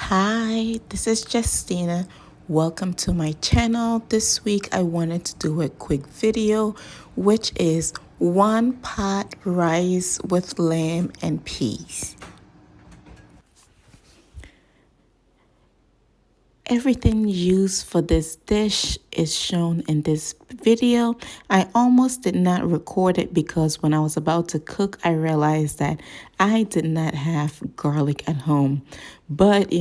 Hi, this is Justina. Welcome to my channel. This week I wanted to do a quick video, which is one pot rice with lamb and peas. Everything used for this dish is shown in this video. I almost did not record it because when I was about to cook, I realized that I did not have garlic at home. But,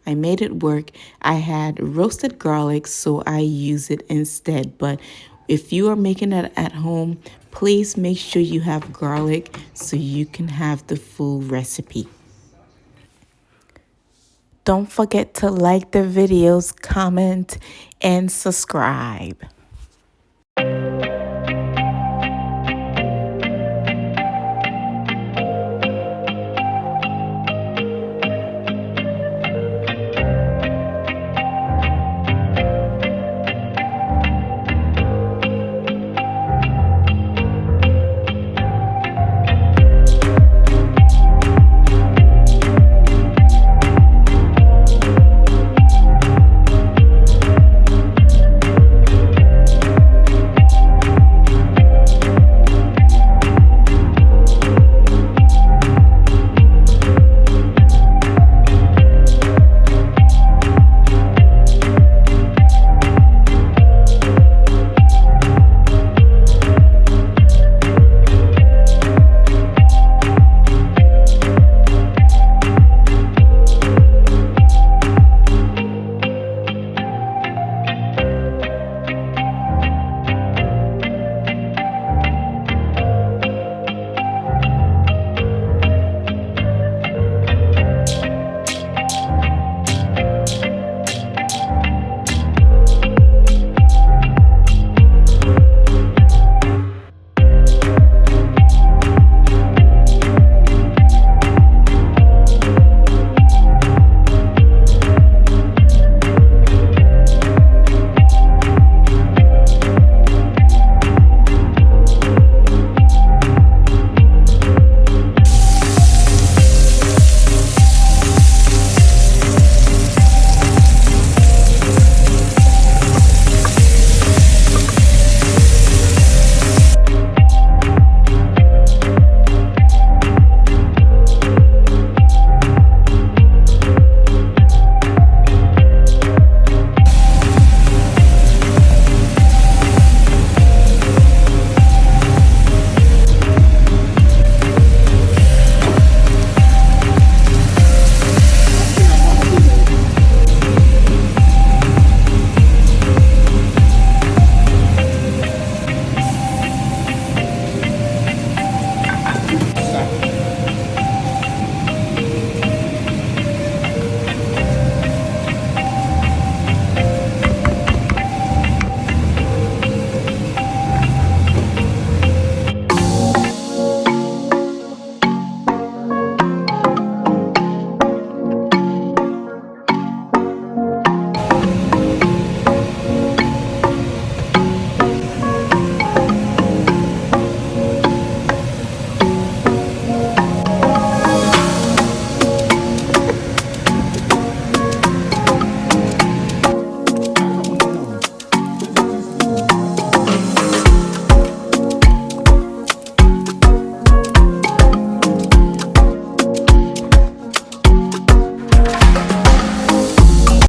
I made it work. I had roasted garlic, so I use it instead. But if you are making it at home, please make sure you have garlic so you can have the full recipe. Don't forget to like the videos, comment, and subscribe.